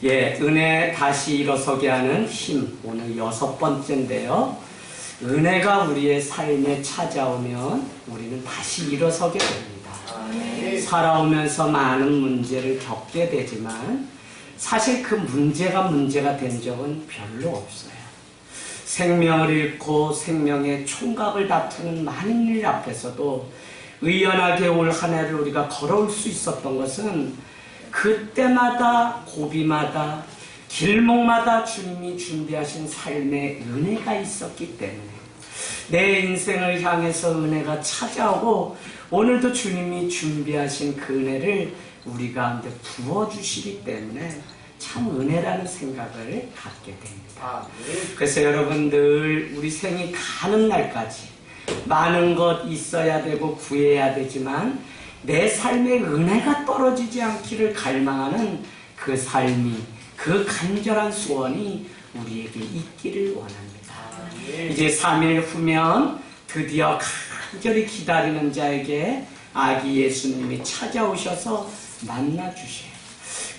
예, 은혜 다시 일어서게 하는 힘, 오늘 6번째인데요. 은혜가 우리의 삶에 찾아오면 우리는 다시 일어서게 됩니다. 살아오면서 많은 문제를 겪게 되지만 사실 그 문제가 된 적은 별로 없어요. 생명을 잃고 생명의 총각을 다투는 많은 일 앞에서도 의연하게 올 한 해를 우리가 걸어올 수 있었던 것은 그때마다 고비마다 길목마다 주님이 준비하신 삶의 은혜가 있었기 때문에 내 인생을 향해서 은혜가 찾아오고 오늘도 주님이 준비하신 그 은혜를 우리 가운데 부어주시기 때문에 참 은혜라는 생각을 갖게 됩니다. 그래서 여러분들 우리 생이 가는 날까지 많은 것 있어야 되고 구해야 되지만 내 삶에 은혜가 떨어지지 않기를 갈망하는 그 삶이, 그 간절한 소원이 우리에게 있기를 원합니다. 이제 3일 후면 드디어 간절히 기다리는 자에게 아기 예수님이 찾아오셔서 만나주셔요.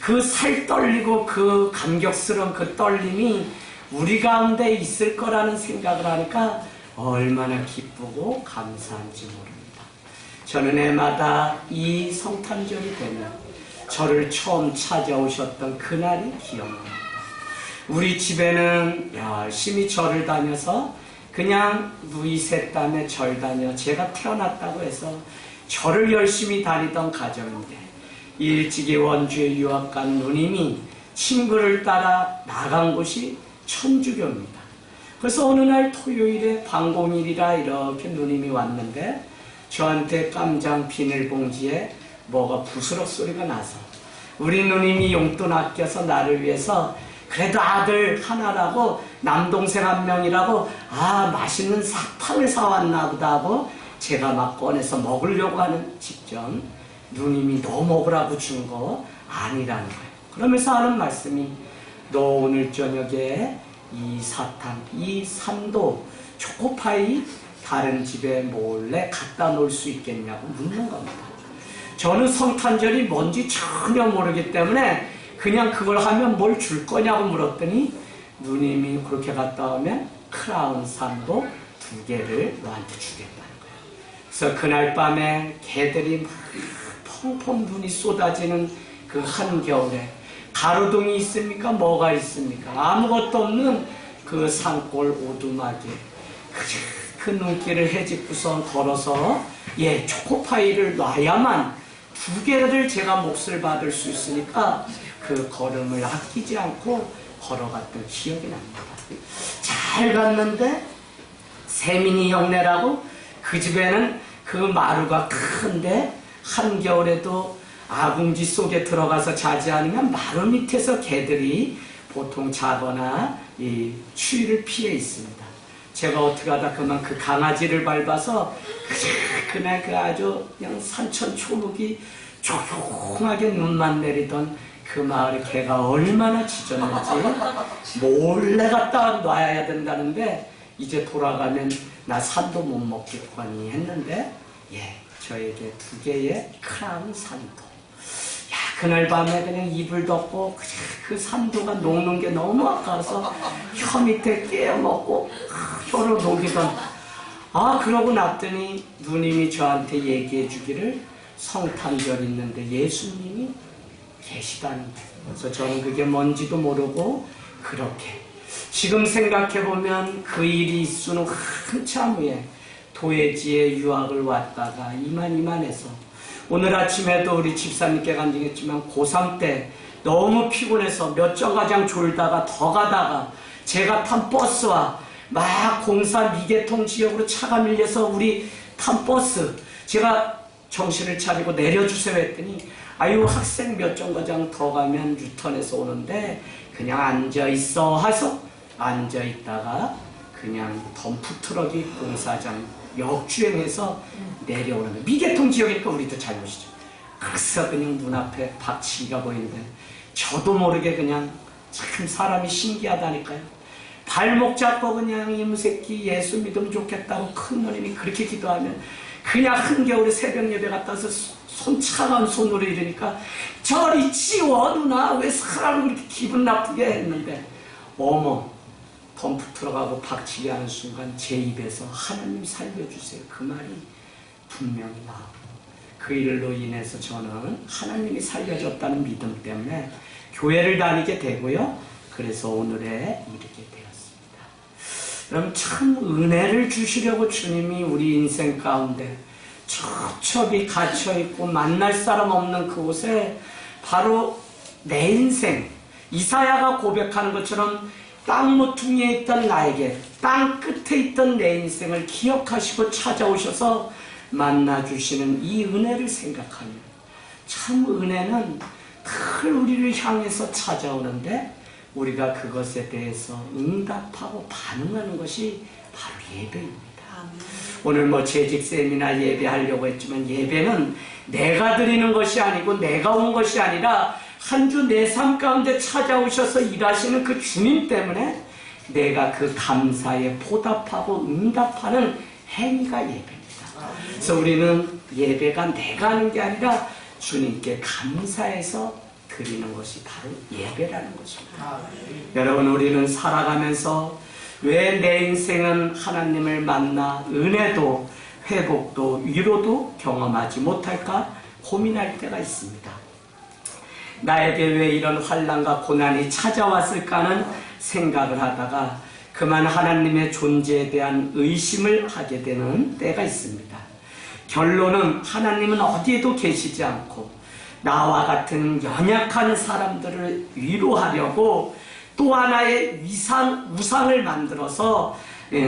그 살 떨리고 그 감격스러운 그 떨림이 우리 가운데 있을 거라는 생각을 하니까 얼마나 기쁘고 감사한지 모릅니다. 저는 해마다 이 성탄절이 되면 저를 처음 찾아오셨던 그날이 기억납니다. 우리 집에는 열심히 절을 다녀서 그냥 누이 셋땀에 절 다녀 제가 태어났다고 해서 절을 열심히 다니던 가정인데 일찍이 원주에 유학 간 누님이 친구를 따라 나간 곳이 천주교입니다. 그래서 어느 날 토요일에 방공일이라 이렇게 누님이 왔는데 저한테 깜장 비닐봉지에 뭐가 부스럭 소리가 나서 우리 누님이 용돈 아껴서 나를 위해서 그래도 아들 하나라고 남동생 한 명이라고 맛있는 사탕을 사왔나 보다 하고 제가 막 꺼내서 먹으려고 하는 직전 누님이 너 먹으라고 준 거 아니라는 거예요. 그러면서 하는 말씀이 너 오늘 저녁에 이 사탕, 이 산도 초코파이 다른 집에 몰래 갖다 놓을 수 있겠냐고 묻는 겁니다. 저는 성탄절이 뭔지 전혀 모르기 때문에 그냥 그걸 하면 뭘 줄 거냐고 물었더니 누님이 그렇게 갔다 오면 크라운 산도 2개를 너한테 주겠다는 거예요. 그래서 그날 밤에 개들이 막 펑펑 눈이 쏟아지는 그 한겨울에 가로등이 있습니까? 뭐가 있습니까? 아무것도 없는 그 산골 오두막에 그 눈길을 헤집고서 걸어서 초코파이를 놔야만 2개를 제가 몫을 받을 수 있으니까 그 걸음을 아끼지 않고 걸어갔던 기억이 납니다. 잘 갔는데 세민이 형네라고 그 집에는 그 마루가 큰데 한겨울에도 아궁지 속에 들어가서 자지 않으면 마루 밑에서 개들이 보통 자거나 이 추위를 피해 있습니다. 제가 어떻게 하다 그만 그 강아지를 밟아서 그날 그 아주 그냥 산천 초목이 조용하게 눈만 내리던 그 마을에 개가 얼마나 짖었는지 몰래 갖다 놔야 된다는데 이제 돌아가면 나 산도 못 먹겠거니 했는데 저에게 2개의 크라운 산도. 그날 밤에 그냥 이불 덮고 그 산도가 녹는 게 너무 아까워서 혀 밑에 깨어먹고 혀로 녹이던 그러고 났더니 누님이 저한테 얘기해 주기를 성탄절 있는데 예수님이 계시다는 거예요. 그래서 저는 그게 뭔지도 모르고 그렇게 지금 생각해보면 그 일이 있수는 한참 후에 도해지에 유학을 왔다가 이만해서 오늘 아침에도 우리 집사님께 간증했지만 고3 때 너무 피곤해서 몇 정거장 졸다가 더 가다가 제가 탄 버스와 막 공사 미개통 지역으로 차가 밀려서 우리 탄 버스 제가 정신을 차리고 내려주세요 했더니 학생 몇 정거장 더 가면 유턴해서 오는데 그냥 앉아있어 해서 앉아있다가 그냥 덤프트럭이 공사장 역주행해서 내려오는 거예요. 미개통 지역이니까 우리도 잘 보시죠. 그래서 그냥 눈앞에 박치기가 보이는데 저도 모르게 그냥 참 사람이 신기하다니까요. 발목 잡고 그냥 이놈새끼 예수 믿으면 좋겠다고 큰 누님이 그렇게 기도하면 그냥 한겨울에 새벽 예배 갔다 와서 차가운 손으로 이러니까 저리 치워 누나, 왜 사람을 그렇게 기분 나쁘게 했는데, 어머 덤프 들어가고 박치기 하는 순간 제 입에서 하나님 살려주세요 그 말이 분명히 나오고, 그 일로 인해서 저는 하나님이 살려줬다는 믿음 때문에 교회를 다니게 되고요. 그래서 오늘에 이르게 되었습니다. 여러분, 참 은혜를 주시려고 주님이 우리 인생 가운데 첩첩이 갇혀있고 만날 사람 없는 그곳에 바로 내 인생, 이사야가 고백하는 것처럼 땅 모퉁이에 있던 나에게, 땅 끝에 있던 내 인생을 기억하시고 찾아오셔서 만나주시는 이 은혜를 생각하면, 참 은혜는 늘 우리를 향해서 찾아오는데 우리가 그것에 대해서 응답하고 반응하는 것이 바로 예배입니다. 오늘 재직세미나 예배하려고 했지만, 예배는 내가 드리는 것이 아니고 내가 온 것이 아니라 한 주 내 삶 가운데 찾아오셔서 일하시는 그 주님 때문에 내가 그 감사에 보답하고 응답하는 행위가 예배입니다. 그래서 우리는 예배가 내가 하는 게 아니라 주님께 감사해서 드리는 것이 바로 예배라는 것입니다. 여러분, 우리는 살아가면서 왜 내 인생은 하나님을 만나 은혜도 회복도 위로도 경험하지 못할까 고민할 때가 있습니다. 나에게 왜 이런 환난과 고난이 찾아왔을까 하는 생각을 하다가 그만 하나님의 존재에 대한 의심을 하게 되는 때가 있습니다. 결론은 하나님은 어디에도 계시지 않고 나와 같은 연약한 사람들을 위로하려고 또 하나의 우상을 만들어서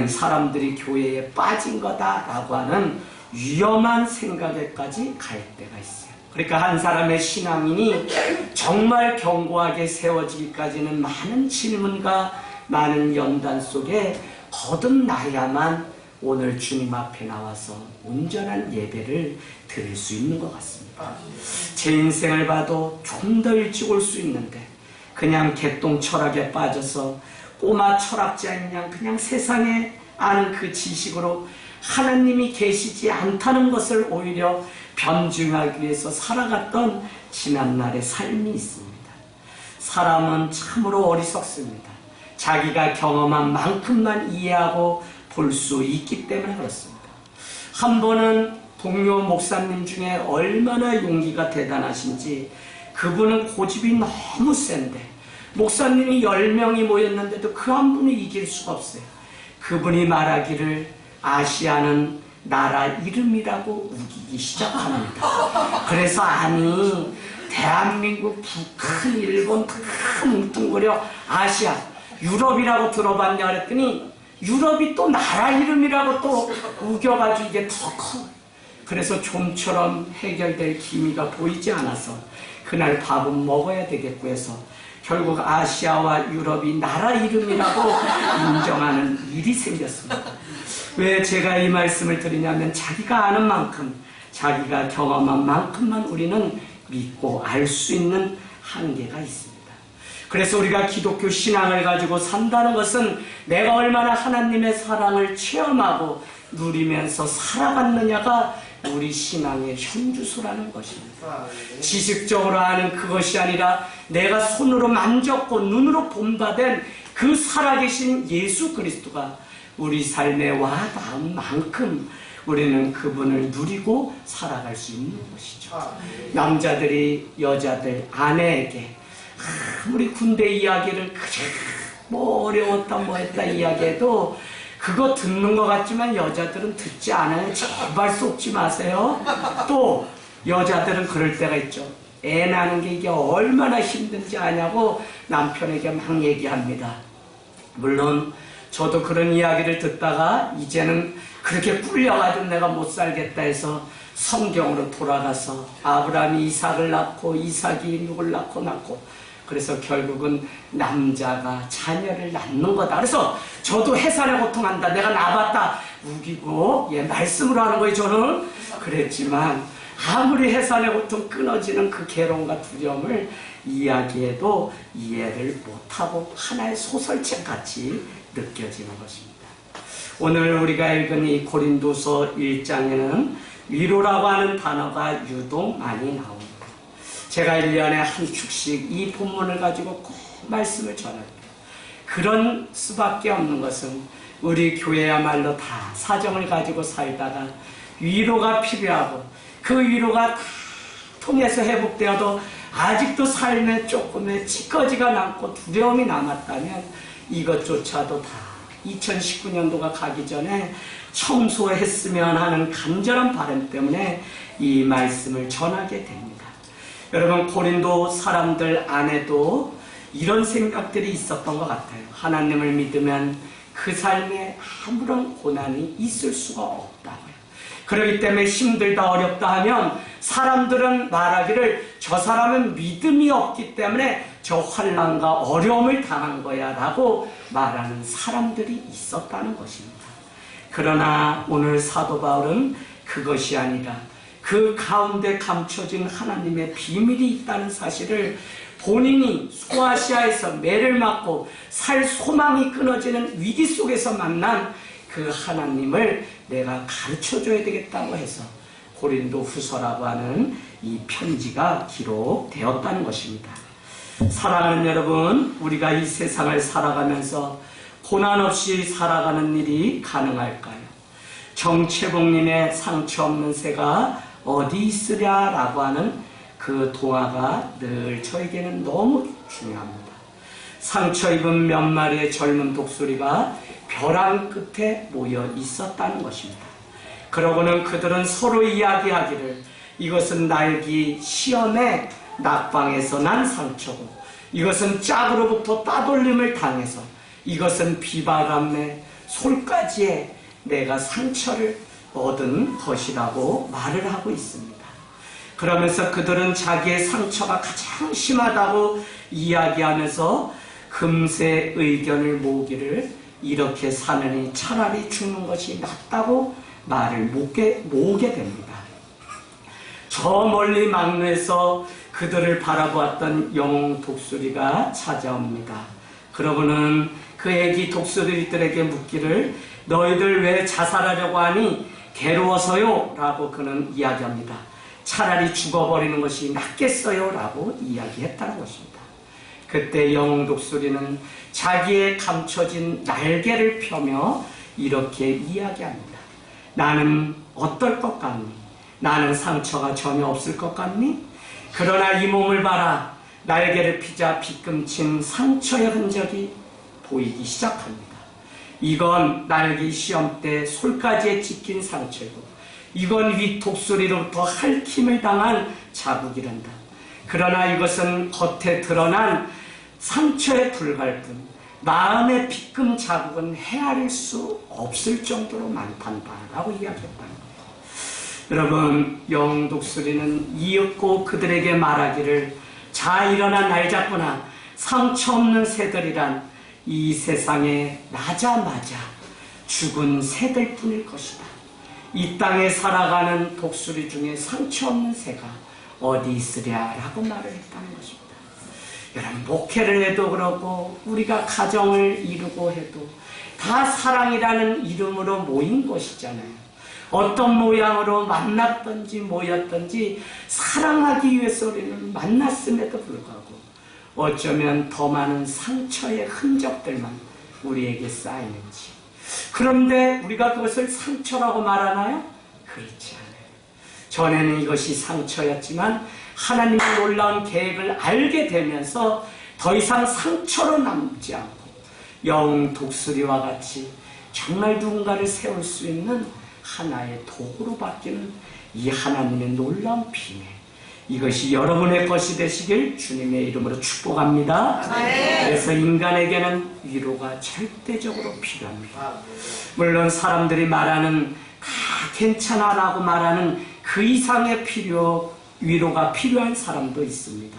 사람들이 교회에 빠진 거다라고 하는 위험한 생각에까지 갈 때가 있어요. 그러니까 한 사람의 신앙인이 정말 견고하게 세워지기까지는 많은 질문과 많은 연단 속에 거듭나야만 오늘 주님 앞에 나와서 온전한 예배를 드릴 수 있는 것 같습니다. 제 인생을 봐도 좀 더 일찍 올 수 있는데 그냥 개똥 철학에 빠져서 꼬마 철학자인 양 그냥 세상에 아는 그 지식으로 하나님이 계시지 않다는 것을 오히려 변증하기 위해서 살아갔던 지난날의 삶이 있습니다. 사람은 참으로 어리석습니다. 자기가 경험한 만큼만 이해하고 볼 수 있기 때문에 그렇습니다. 한 번은 동료 목사님 중에 얼마나 용기가 대단하신지, 그분은 고집이 너무 센데 목사님이 10명이 모였는데도 그 한 분이 이길 수가 없어요. 그분이 말하기를 아시아는 나라 이름이라고 우기기 시작합니다. 그래서 아니 대한민국, 북한, 일본 다 뭉뚱그려 아시아, 유럽이라고 들어봤냐 그랬더니 유럽이 또 나라 이름이라고 또 우겨가지고 이게 더 커. 그래서 좀처럼 해결될 기미가 보이지 않아서 그날 밥은 먹어야 되겠고 해서 결국 아시아와 유럽이 나라 이름이라고 인정하는 일이 생겼습니다. 왜 제가 이 말씀을 드리냐면, 자기가 아는 만큼, 자기가 경험한 만큼만 우리는 믿고 알 수 있는 한계가 있습니다. 그래서 우리가 기독교 신앙을 가지고 산다는 것은 내가 얼마나 하나님의 사랑을 체험하고 누리면서 살아갔느냐가 우리 신앙의 현주소라는 것입니다. 지식적으로 아는 그것이 아니라 내가 손으로 만졌고 눈으로 본받은 그 살아계신 예수 그리스도가 우리 삶에 와 닿은 만큼 우리는 그분을 누리고 살아갈 수 있는 것이죠. 남자들이 여자들, 아내에게 아무리 군대 이야기를 뭐 어려웠다 뭐 했다 이야기해도 그거 듣는 것 같지만 여자들은 듣지 않아요. 제발 속지 마세요. 또 여자들은 그럴 때가 있죠. 애 낳는 게 이게 얼마나 힘든지 아냐고 남편에게 막 얘기합니다. 물론 저도 그런 이야기를 듣다가 이제는 그렇게 꿀려가지고 내가 못 살겠다 해서 성경으로 돌아가서 아브라함이 이삭을 낳고 이삭이 누굴 낳고 그래서 결국은 남자가 자녀를 낳는 거다. 그래서 저도 해산의 고통한다. 내가 낳았다. 우기고 말씀으로 하는 거예요. 저는 그랬지만 아무리 해산의 고통 끊어지는 그 괴로움과 두려움을 이야기해도 이해를 못하고 하나의 소설책같이 느껴지는 것입니다. 오늘 우리가 읽은 이 고린도서 1장에는 위로라고 하는 단어가 유독 많이 나옵니다. 제가 1년에 한 축씩 이 본문을 가지고 꼭 말씀을 전합니다. 그런 수밖에 없는 것은 우리 교회야말로 다 사정을 가지고 살다가 위로가 필요하고 그 위로가 다 통해서 회복되어도 아직도 삶에 조금의 찌꺼기가 남고 두려움이 남았다면 이것조차도 다 2019년도가 가기 전에 청소했으면 하는 간절한 바람 때문에 이 말씀을 전하게 됩니다. 여러분, 고린도 사람들 안에도 이런 생각들이 있었던 것 같아요. 하나님을 믿으면 그 삶에 아무런 고난이 있을 수가 없다고요. 그렇기 때문에 힘들다 어렵다 하면 사람들은 말하기를 저 사람은 믿음이 없기 때문에 저 환난과 어려움을 당한 거야 라고 말하는 사람들이 있었다는 것입니다. 그러나 오늘 사도 바울은 그것이 아니라 그 가운데 감춰진 하나님의 비밀이 있다는 사실을 본인이 소아시아에서 매를 맞고 살 소망이 끊어지는 위기 속에서 만난 그 하나님을 내가 가르쳐줘야 되겠다고 해서 고린도 후서라고 하는 이 편지가 기록되었다는 것입니다. 사랑하는 여러분, 우리가 이 세상을 살아가면서 고난 없이 살아가는 일이 가능할까요? 정채봉님의 상처 없는 새가 어디 있으랴라고 하는 그 동화가 늘 저에게는 너무 중요합니다. 상처 입은 몇 마리의 젊은 독수리가 벼랑 끝에 모여 있었다는 것입니다. 그러고는 그들은 서로 이야기하기를 이것은 날기 시험의 낙방에서 난 상처고 이것은 짝으로부터 따돌림을 당해서 이것은 비바람의 솔가지에 내가 상처를 얻은 것이라고 말을 하고 있습니다. 그러면서 그들은 자기의 상처가 가장 심하다고 이야기하면서 금세 의견을 모으기를 이렇게 사느니 차라리 죽는 것이 낫다고 말을 모으게 됩니다. 저 멀리 망루에서 그들을 바라보았던 영웅 독수리가 찾아옵니다. 그러고는 그 애기 독수리들에게 묻기를 너희들 왜 자살하려고 하니 괴로워서요? 라고 그는 이야기합니다. 차라리 죽어버리는 것이 낫겠어요? 라고 이야기했다는 것입니다. 그때 영웅 독수리는 자기의 감춰진 날개를 펴며 이렇게 이야기합니다. 나는 어떨 것 같니? 나는 상처가 전혀 없을 것 같니? 그러나 이 몸을 봐라. 날개를 피자 빗금친 상처의 흔적이 보이기 시작합니다. 이건 날개 시험 때 솔가지에 찍힌 상처이고 이건 위 독수리로부터 핥힘을 당한 자국이란다. 그러나 이것은 겉에 드러난 상처에 불과할 뿐 마음의 빗금 자국은 헤아릴 수 없을 정도로 많단다 라고 이야기했다는 거예요. 여러분, 영웅 독수리는 이윽고 그들에게 말하기를 자 일어나 날 잡거나 상처 없는 새들이란 이 세상에 나자마자 죽은 새들 뿐일 것이다. 이 땅에 살아가는 독수리 중에 상처 없는 새가 어디 있으랴라고 말을 했다는 것입니다. 여러분, 목회를 해도 그렇고 우리가 가정을 이루고 해도 다 사랑이라는 이름으로 모인 것이잖아요. 어떤 모양으로 만났던지 모였던지 사랑하기 위해서 우리는 만났음에도 불구하고 어쩌면 더 많은 상처의 흔적들만 우리에게 쌓이는지. 그런데 우리가 그것을 상처라고 말하나요? 그렇지 않아요. 전에는 이것이 상처였지만 하나님의 놀라운 계획을 알게 되면서 더 이상 상처로 남지 않고 영웅 독수리와 같이 정말 누군가를 세울 수 있는 하나의 도구로 바뀌는 이 하나님의 놀라운 비밀, 이것이 여러분의 것이 되시길 주님의 이름으로 축복합니다. 그래서 인간에게는 위로가 절대적으로 필요합니다. 물론 사람들이 말하는 다 괜찮아 라고 말하는 그 이상의 위로가 필요한 사람도 있습니다.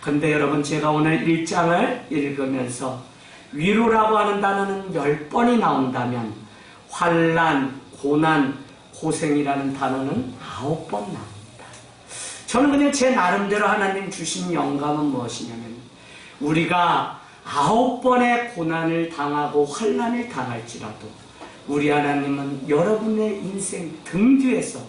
근데 여러분, 제가 오늘 1장을 읽으면서 위로라고 하는 단어는 10번이 나온다면 환난, 고난, 고생이라는 단어는 9번 나옵니다. 저는 그냥 제 나름대로 하나님 주신 영감은 무엇이냐면 우리가 9번의 고난을 당하고 환난을 당할지라도 우리 하나님은 여러분의 인생 등 뒤에서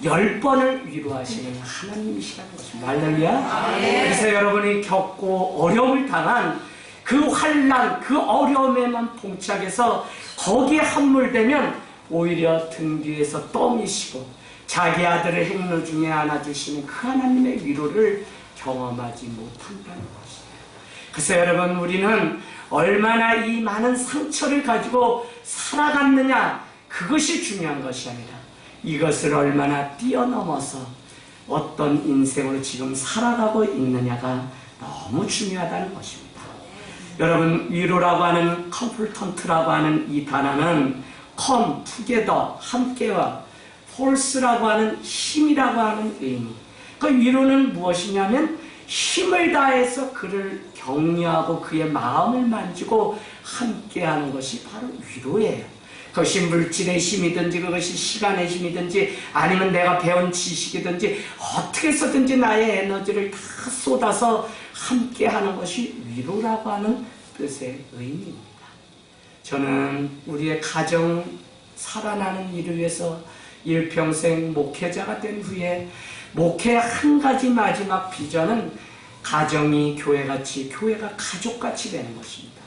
10번을 위로하시는 하나님이시라는 것입니다. 할렐루야. 그래서 여러분이 겪고 어려움을 당한 그 환난, 그 어려움에만 봉착해서 거기에 함몰되면 오히려 등 뒤에서 떠미시고 자기 아들을 행로 중에 안아주시는 그 하나님의 위로를 경험하지 못한다는 것입니다. 그래서 여러분, 우리는 얼마나 이 많은 상처를 가지고 살아갔느냐, 그것이 중요한 것이 아니라 이것을 얼마나 뛰어넘어서 어떤 인생으로 지금 살아가고 있느냐가 너무 중요하다는 것입니다. 여러분, 위로라고 하는 컴플턴트라고 하는 이 단어는 come, together, 함께와 force라고 하는 힘이라고 하는 의미. 그 위로는 무엇이냐면 힘을 다해서 그를 격려하고 그의 마음을 만지고 함께하는 것이 바로 위로예요. 그것이 물질의 힘이든지 그것이 시간의 힘이든지 아니면 내가 배운 지식이든지 어떻게 해서든지 나의 에너지를 다 쏟아서 함께하는 것이 위로라고 하는 뜻의 의미입니다. 저는 우리의 가정 살아나는 일을 위해서 일평생 목회자가 된 후에 목회의 한 가지 마지막 비전은 가정이 교회같이, 교회가 가족같이 되는 것입니다.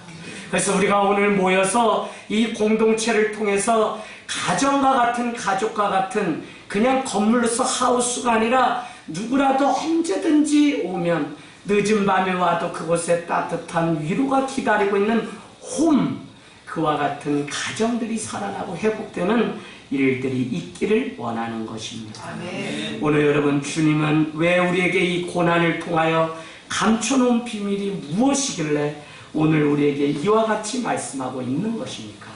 그래서 우리가 오늘 모여서 이 공동체를 통해서 가정과 같은, 가족과 같은 그냥 건물로서 하우스가 아니라 누구라도 언제든지 오면 늦은 밤에 와도 그곳에 따뜻한 위로가 기다리고 있는 홈, 그와 같은 가정들이 살아나고 회복되는 일들이 있기를 원하는 것입니다. 아멘. 오늘 여러분, 주님은 왜 우리에게 이 고난을 통하여 감춰놓은 비밀이 무엇이길래 오늘 우리에게 이와 같이 말씀하고 있는 것입니까?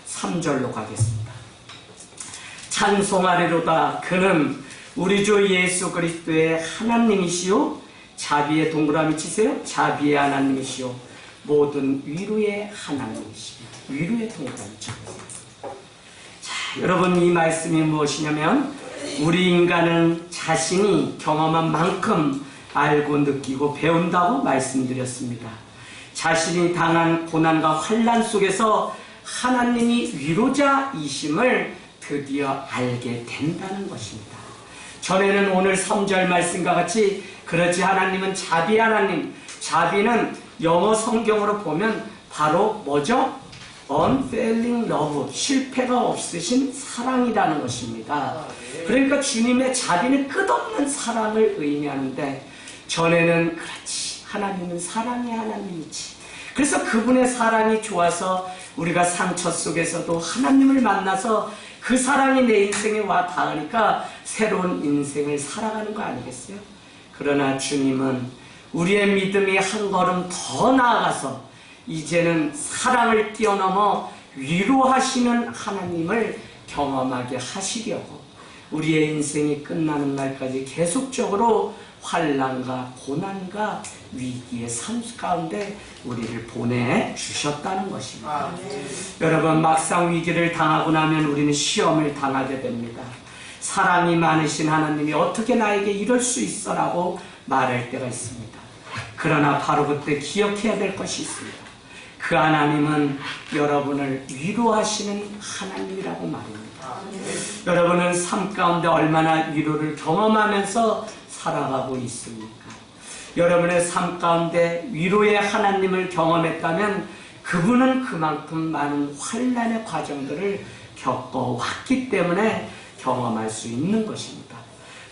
3절로 가겠습니다. 찬송하리로다. 그는 우리 주 예수 그리스도의 하나님이시요, 자비의 동그라미 치세요. 자비의 하나님이시요, 모든 위로의 하나님이시요. 위로의 동그라미 치세요. 자, 여러분, 이 말씀이 무엇이냐면 우리 인간은 자신이 경험한 만큼 알고 느끼고 배운다고 말씀드렸습니다. 자신이 당한 고난과 환난 속에서 하나님이 위로자이심을 드디어 알게 된다는 것입니다. 전에는 오늘 3절 말씀과 같이 그렇지, 하나님은 자비 하나님, 자비는 영어 성경으로 보면 바로 뭐죠? unfailing love, 실패가 없으신 사랑이라는 것입니다. 그러니까 주님의 자비는 끝없는 사랑을 의미하는데, 전에는 그렇지, 하나님은 사랑의 하나님이지, 그래서 그분의 사랑이 좋아서 우리가 상처 속에서도 하나님을 만나서 그 사랑이 내 인생에 와 닿으니까 새로운 인생을 살아가는 거 아니겠어요? 그러나 주님은 우리의 믿음이 한 걸음 더 나아가서 이제는 사랑을 뛰어넘어 위로하시는 하나님을 경험하게 하시려고 우리의 인생이 끝나는 날까지 계속적으로 환난과 고난과 위기의 삶 가운데 우리를 보내주셨다는 것입니다. 여러분, 막상 위기를 당하고 나면 우리는 시험을 당하게 됩니다. 사랑이 많으신 하나님이 어떻게 나에게 이럴 수 있어? 라고 말할 때가 있습니다. 그러나 바로 그때 기억해야 될 것이 있습니다. 그 하나님은 여러분을 위로하시는 하나님이라고 말입니다. 여러분은 삶 가운데 얼마나 위로를 경험하면서 살아가고 있습니까? 여러분의 삶 가운데 위로의 하나님을 경험했다면 그분은 그만큼 많은 환난의 과정들을 겪어왔기 때문에 경험할 수 있는 것입니다.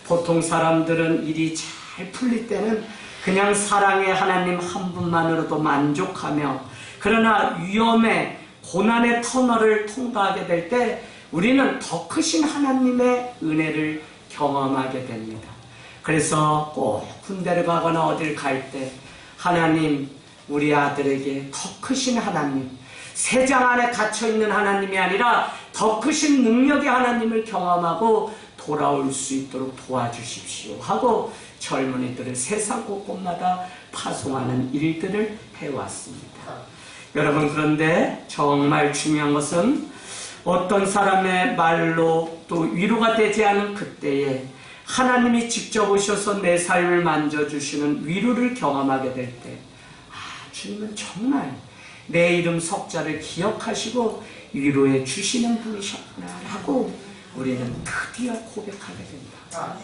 보통 사람들은 일이 잘 풀릴 때는 그냥 사랑의 하나님 한 분만으로도 만족하며, 그러나 위험의 고난의 터널을 통과하게 될 때 우리는 더 크신 하나님의 은혜를 경험하게 됩니다. 그래서 꼭 군대를 가거나 어딜 갈 때 하나님, 우리 아들에게 더 크신 하나님, 세장 안에 갇혀있는 하나님이 아니라 더 크신 능력의 하나님을 경험하고 돌아올 수 있도록 도와주십시오 하고 젊은이들을 세상 곳곳마다 파송하는 일들을 해왔습니다. 여러분, 그런데 정말 중요한 것은 어떤 사람의 말로 또 위로가 되지 않은 그때에 하나님이 직접 오셔서 내 삶을 만져주시는 위로를 경험하게 될 때, 주님은 정말 내 이름 석자를 기억하시고 위로해 주시는 분이셨구나 라고 우리는 드디어 고백하게 됩니다.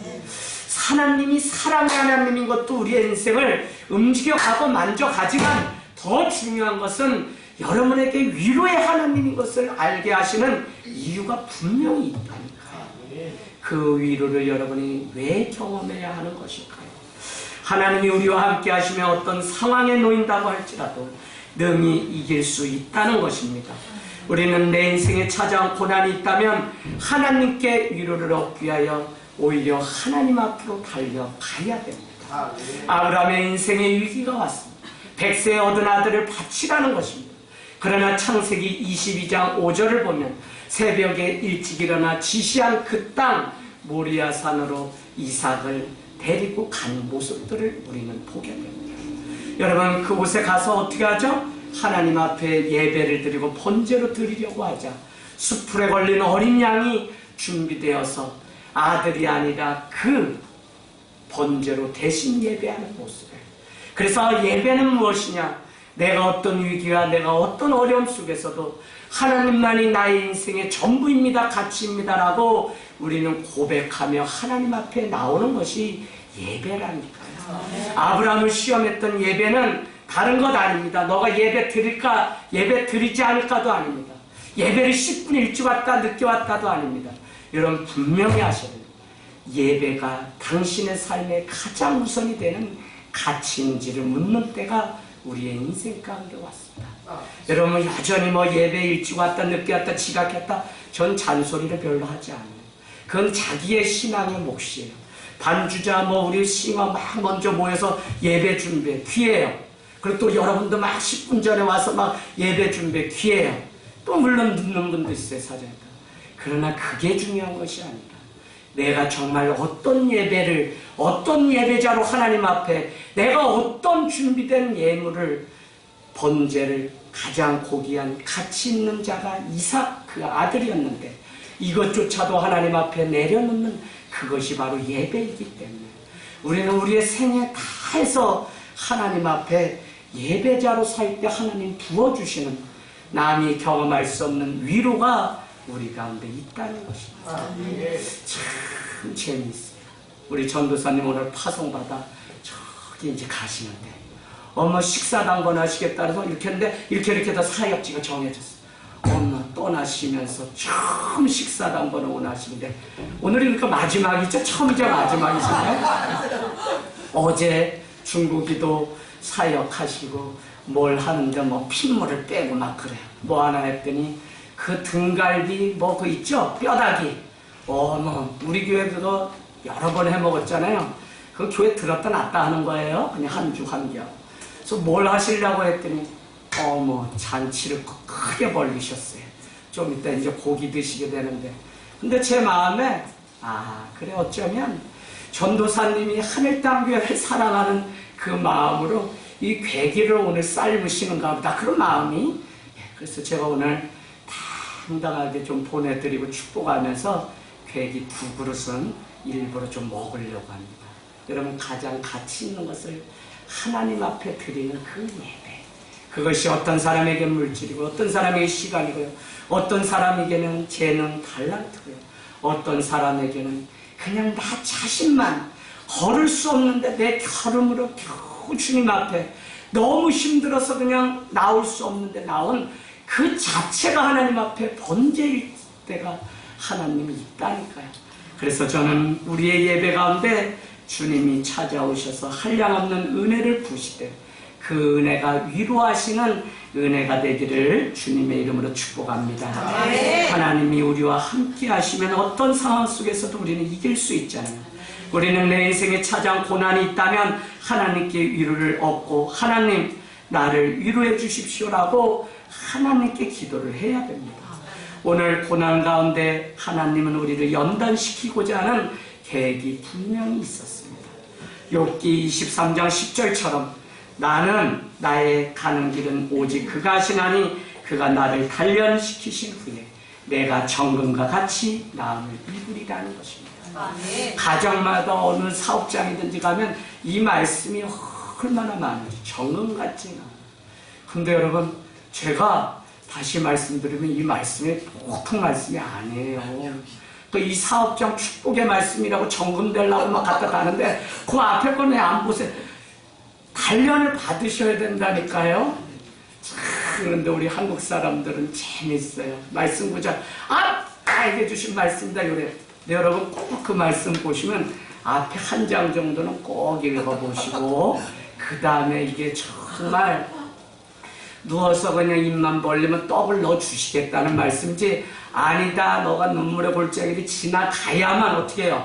하나님이 사랑의 하나님인 것도 우리의 인생을 움직여가고 만져가지만 더 중요한 것은 여러분에게 위로의 하나님인 것을 알게 하시는 이유가 분명히 있다니까요. 그 위로를 여러분이 왜 경험해야 하는 것일까요? 하나님이 우리와 함께 하시며 어떤 상황에 놓인다고 할지라도 능히 이길 수 있다는 것입니다. 우리는 내 인생에 찾아온 고난이 있다면 하나님께 위로를 얻기 위하여 오히려 하나님 앞으로 달려가야 됩니다. 아브라함의 인생에 위기가 왔습니다. 100세에 얻은 아들을 바치라는 것입니다. 그러나 창세기 22장 5절을 보면 새벽에 일찍 일어나 지시한 그 땅 모리아산으로 이삭을 데리고 간 모습들을 우리는 보게 됩니다. 여러분, 그곳에 가서 어떻게 하죠? 하나님 앞에 예배를 드리고 번제로 드리려고 하자 수풀에 걸린 어린 양이 준비되어서 아들이 아니라 그 번제로 대신 예배하는 모습을. 그래서 예배는 무엇이냐? 내가 어떤 위기와 내가 어떤 어려움 속에서도 하나님만이 나의 인생의 전부입니다, 가치입니다라고 우리는 고백하며 하나님 앞에 나오는 것이 예배라니까요. 아브라함을 시험했던 예배는 다른 것 아닙니다. 너가 예배 드릴까, 예배 드리지 않을까도 아닙니다. 예배를 10분 일찍 왔다 늦게 왔다도 아닙니다. 여러분 분명히 아셔야 됩니다. 예배가 당신의 삶에 가장 우선이 되는 가치인지를 묻는 때가 우리의 인생 가운데 왔습니다. 여러분 여전히 뭐 예배 일찍 왔다 늦게 왔다 지각했다, 전 잔소리를 별로 하지 않아요. 그건 자기의 신앙의 몫이에요. 반주자 뭐 우리 싱어 막 먼저 모여서 예배 준비해 귀해요. 그리고 또 여러분도 막 10분 전에 와서 막 예배 준비해 귀해요. 또 물론 늦는 분도 있어요, 사정에. 그러나 그게 중요한 것이 아니라 내가 정말 어떤 예배를, 어떤 예배자로 하나님 앞에 내가 어떤 준비된 예물을, 번제를 가장 고귀한 가치 있는 자가 이삭 그 아들이었는데 이것조차도 하나님 앞에 내려놓는 그것이 바로 예배이기 때문에 우리는 우리의 생애 다 해서 하나님 앞에 예배자로 살 때 하나님 부어주시는 남이 경험할 수 없는 위로가 우리 가운데 있다는 것입니다. 참 재미있어요. 우리 전도사님 오늘 파송받아 저기 이제 가시는데 어머 식사당번 하시겠다 해서 이렇게 했는데 이렇게 다 사역지가 정해졌어요. 어머 떠나시면서 처음 식사당번을 원하시는데 오늘이 그러니까 마지막이죠? 처음이자 마지막이신가요? 어제 중국이도 사역하시고 뭘 하는데 뭐 핏물을 빼고 막 그래요. 뭐 하나 했더니 그 등갈비 뭐 그 있죠? 뼈다귀. 어머 우리 교회 그거 여러 번 해먹었잖아요. 그 교회 들었다 놨다 하는 거예요. 그냥 한 주 한 겨. 그래서 뭘 하시려고 했더니 어머 잔치를 크게 벌리셨어요. 좀 이따 이제 고기 드시게 되는데 근데 제 마음에 아 그래 어쩌면 전도사님이 하늘땅교회를 사랑하는 그 마음으로 이 괴기를 오늘 삶으시는가 보다 그런 마음이. 그래서 제가 오늘 당당하게 좀 보내드리고 축복하면서 괴기 2그릇은 일부러 좀 먹으려고 합니다. 여러분 가장 가치 있는 것을 하나님 앞에 드리는 그 예배, 그것이 어떤 사람에게 물질이고 어떤 사람에게 시간이고요, 어떤 사람에게는 재능 달란트고요, 어떤 사람에게는 그냥 나 자신만 걸을 수 없는데 내 걸음으로 겨우 주님 앞에 너무 힘들어서 그냥 나올 수 없는데 나온 그 자체가 하나님 앞에 번제일 때가 하나님이 있다니까요. 그래서 저는 우리의 예배 가운데 주님이 찾아오셔서 한량없는 은혜를 부시되 그 은혜가 위로하시는 은혜가 되기를 주님의 이름으로 축복합니다. 네. 하나님이 우리와 함께 하시면 어떤 상황 속에서도 우리는 이길 수 있잖아요. 우리는 내 인생에 찾아온 고난이 있다면 하나님께 위로를 얻고 하나님 나를 위로해 주십시오라고 하나님께 기도를 해야 됩니다. 오늘 고난 가운데 하나님은 우리를 연단시키고자 하는 계획이 분명히 있었습니다. 욥기 23장 10절처럼 나는 나의 가는 길은 오직 그가 하시나니 그가 나를 단련시키신 후에 내가 정금과 같이 나음을 이루리라는 것입니다. 가정마다 어느 사업장이든지 가면 이 말씀이 얼마나 많은지 정금 같지가. 근데 여러분 제가 다시 말씀드리면 이 말씀이 보통 말씀이 아니에요. 그 이 사업장 축복의 말씀이라고 정금되려고 막 갖다 다는데 그 앞에 거는 안 보세요. 단련을 받으셔야 된다니까요. 그런데 우리 한국 사람들은 재밌어요. 말씀 보자. 나에게 주신 말씀이다. 이래. 여러분 꼭 그 말씀 보시면 앞에 한 장 정도는 꼭 읽어보시고 그 다음에 이게 정말 누워서 그냥 입만 벌리면 떡을 넣어주시겠다는 말씀이지, 아니다 너가 눈물의 골짜기를 지나가야만 어떻게 해요?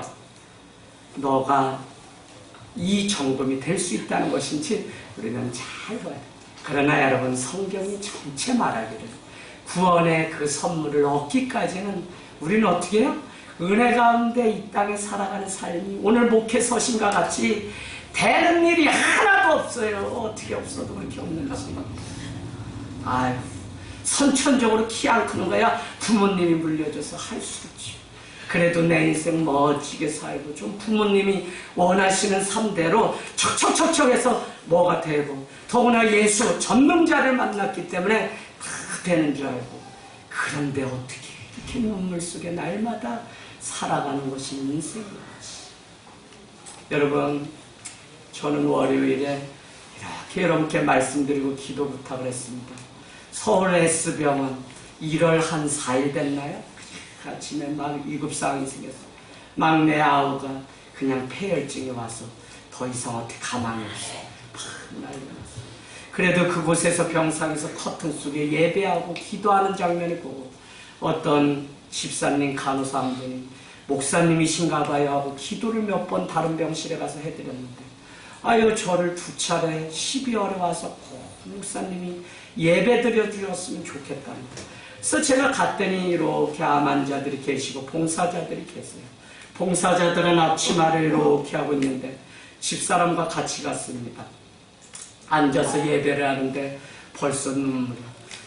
너가 이 정금이 될 수 있다는 것인지 우리는 잘 봐야 돼요. 그러나 여러분 성경이 전체 말하기를 구원의 그 선물을 얻기까지는 우리는 어떻게 해요? 은혜 가운데 이 땅에 살아가는 삶이 오늘 목회 서신과 같이 되는 일이 하나도 없어요. 어떻게 없어도 그렇게 없는지. 아유, 선천적으로 키 안 크는 거야 부모님이 물려줘서 할 수 있지. 그래도 내 인생 멋지게 살고 좀 부모님이 원하시는 삶대로 척척척척해서 뭐가 되고, 더구나 예수 전능자를 만났기 때문에 다 되는 줄 알고. 그런데 어떻게 이렇게 눈물 속에 날마다 살아가는 것이 인생이지. 여러분, 저는 월요일에 이렇게 여러분께 말씀드리고 기도 부탁을 했습니다. 서울 S병원 1월 한 4일 됐나요? 아침에 막 위급상황이 생겼어요. 막내 아우가 그냥 폐혈증이 와서 더 이상 어떻게 가망이 없어요. 막 난리 났어요. 그래도 그곳에서 병상에서 커튼 속에 예배하고 기도하는 장면을 보고 어떤 집사님 간호사 한 분이 목사님이신가 봐요 하고 기도를 몇 번 다른 병실에 가서 해드렸는데, 아유 저를 2차례 12월에 와서 목사님이 예배 드려주셨으면 좋겠답니다. 그래서 제가 갔더니 이렇게 암 환자들이 계시고 봉사자들이 계세요. 봉사자들은 앞치마를 이렇게 하고 있는데 집사람과 같이 갔습니다. 앉아서 예배를 하는데 벌써 눈물이.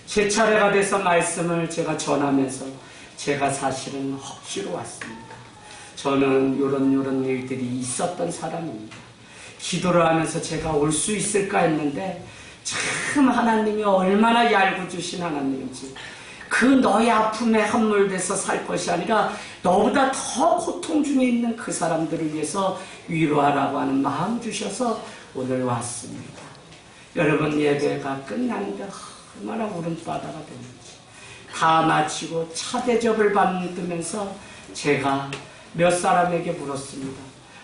제 차례가 돼서 말씀을 제가 전하면서 제가 사실은 억지로 왔습니다. 저는 요런 일들이 있었던 사람입니다. 기도를 하면서 제가 올 수 있을까 했는데 참 하나님이 얼마나 얄고 주신 하나님인지, 그 너의 아픔에 함몰돼서 살 것이 아니라 너보다 더 고통 중에 있는 그 사람들을 위해서 위로하라고 하는 마음 주셔서 오늘 왔습니다. 여러분, 예배가 끝나는데 얼마나 울음바다가 되는지. 다 마치고 차 대접을 받으면서 제가 몇 사람에게 물었습니다.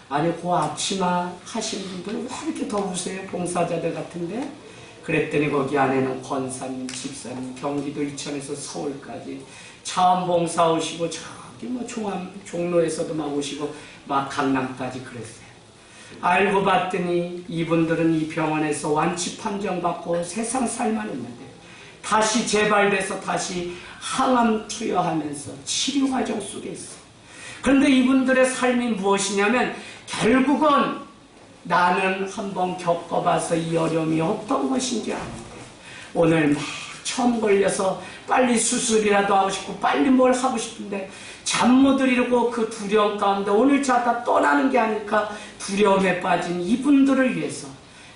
아니 그 앞치마 하신 분들은 왜 이렇게 더우세요? 봉사자들 같은데? 그랬더니 거기 안에는 권사님, 집사님, 경기도 이천에서 서울까지 자원봉사 오시고 저기 뭐 종로에서도 막 오시고 막 강남까지 그랬어요. 알고 봤더니 이분들은 이 병원에서 완치 판정받고 세상 살만 했는데 다시 재발돼서 다시 항암 투여하면서 치료 과정 속에 있어요. 그런데 이분들의 삶이 무엇이냐면 결국은 나는 한번 겪어봐서 이 어려움이 어떤 것인지 아는데 오늘 막 처음 걸려서 빨리 수술이라도 하고 싶고 빨리 뭘 하고 싶은데 잠 못 이루고 그 두려움 가운데 오늘 자다 떠나는 게 아닐까 두려움에 빠진 이분들을 위해서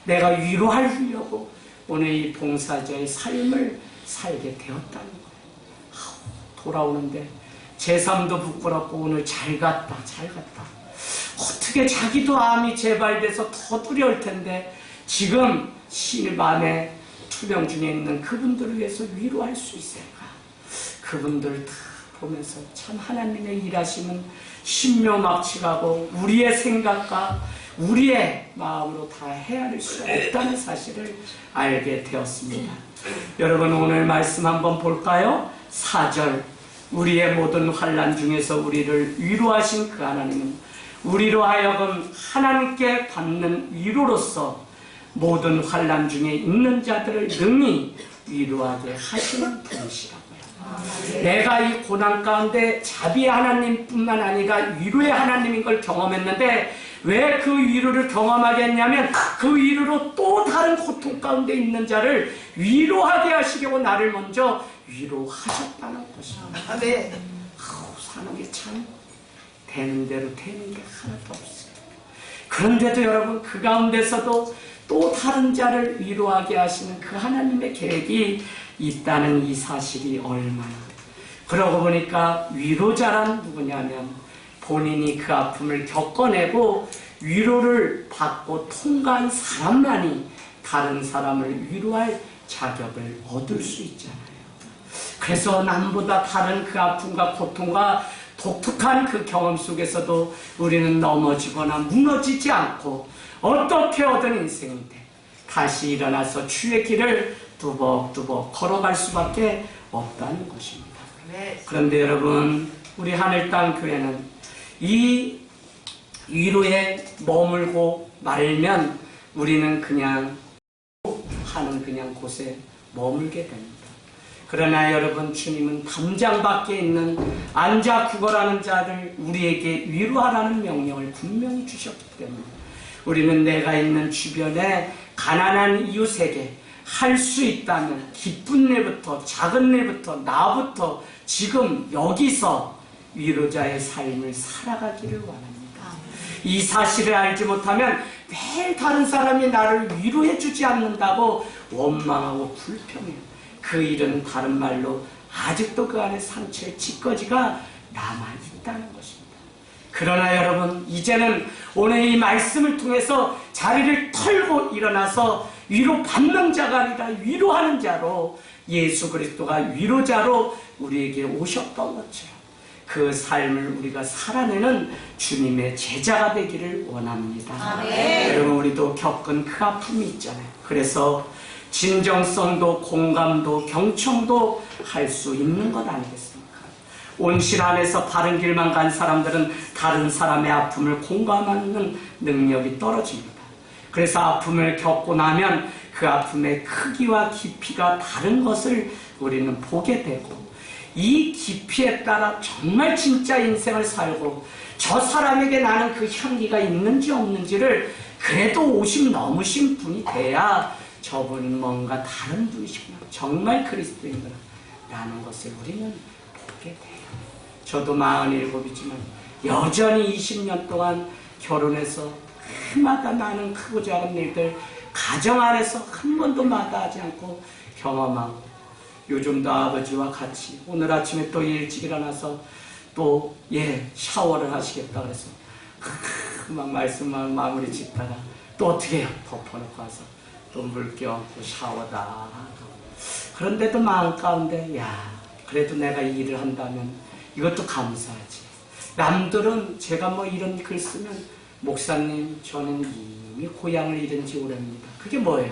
내가 위로하려고 오늘 이 봉사자의 삶을 살게 되었다는 거예요. 돌아오는데 제 삶도 부끄럽고 오늘 잘 갔다. 어떻게 자기도 암이 재발돼서 더 두려울 텐데 지금 실밤에 투병 중에 있는 그분들을 위해서 위로할 수 있을까? 그분들 다 보면서 참 하나님의 일하심은 신묘막측하고 우리의 생각과 우리의 마음으로 다 헤아릴 수 없다는 사실을 알게 되었습니다. 여러분, 오늘 말씀 한번 볼까요? 4절. 우리의 모든 환난 중에서 우리를 위로하신 그 하나님은 우리로 하여금 하나님께 받는 위로로서 모든 환난 중에 있는 자들을 능히 위로하게 하시는 분이시라고요. 내가 이 고난 가운데 자비의 하나님뿐만 아니라 위로의 하나님인 걸 경험했는데 왜 그 위로를 경험하게 했냐면 그 위로로 또 다른 고통 가운데 있는 자를 위로하게 하시려고 나를 먼저 위로하셨다는 것입니다. 네. 사는 게 참 되는 대로 되는 게 하나도 없어요. 그런데도 여러분, 그 가운데서도 또 다른 자를 위로하게 하시는 그 하나님의 계획이 있다는 이 사실이 얼마나, 그러고 보니까 위로자란 누구냐면 본인이 그 아픔을 겪어내고 위로를 받고 통과한 사람만이 다른 사람을 위로할 자격을 얻을 수 있잖아요. 그래서 남보다 다른 그 아픔과 고통과 독특한 그 경험 속에서도 우리는 넘어지거나 무너지지 않고 어떻게 얻은 인생인데 다시 일어나서 주의 길을 두벅두벅 걸어갈 수밖에 없다는 것입니다. 그런데 여러분, 우리 하늘 땅 교회는 이 위로에 머물고 말면 우리는 그냥 하는 그냥 곳에 머물게 됩니다. 그러나 여러분, 주님은 담장 밖에 있는 앉아 구걸하는 자를 우리에게 위로하라는 명령을 분명히 주셨기 때문에 우리는 내가 있는 주변에 가난한 이웃에게 할 수 있다면 기쁜 일부터 작은 일부터 나부터 지금 여기서 위로자의 삶을 살아가기를 원합니다. 이 사실을 알지 못하면 매일 다른 사람이 나를 위로해 주지 않는다고 원망하고 불평해요. 그 일은 다른 말로 아직도 그 안에 상처의 찌꺼기가 남아있다는 것입니다. 그러나 여러분, 이제는 오늘 이 말씀을 통해서 자리를 털고 일어나서 위로받는 자가 아니라 위로하는 자로 예수 그리스도가 위로자로 우리에게 오셨던 것처럼 그 삶을 우리가 살아내는 주님의 제자가 되기를 원합니다. 아멘. 여러분, 우리도 겪은 그 아픔이 있잖아요. 그래서 진정성도 공감도 경청도 할 수 있는 것 아니겠습니까? 온실 안에서 바른 길만 간 사람들은 다른 사람의 아픔을 공감하는 능력이 떨어집니다. 그래서 아픔을 겪고 나면 그 아픔의 크기와 깊이가 다른 것을 우리는 보게 되고 이 깊이에 따라 정말 진짜 인생을 살고 저 사람에게 나는 그 향기가 있는지 없는지를 그래도 50 넘으신 분이 돼야 저분은 뭔가 다른 분이시구나, 정말 그리스도인구나 라는 것을 우리는 보게 돼요. 저도 47이지만 여전히 20년 동안 결혼해서 해마다 나는 크고 작은 일들 가정 안에서 한 번도 마다하지 않고 경험하고, 요즘도 아버지와 같이 오늘 아침에 또 일찍 일어나서 또 샤워를 하시겠다 그래서 막 말씀만 마무리 짓다가 또 어떻게 해요? 덮어놓고 와서 또 물 껴안고 샤워다 하고, 그런데도 마음 가운데 그래도 내가 이 일을 한다면 이것도 감사하지. 남들은 제가 뭐 이런 글 쓰면 목사님 저는 이미 고향을 잃은 지 오래입니다. 그게 뭐예요?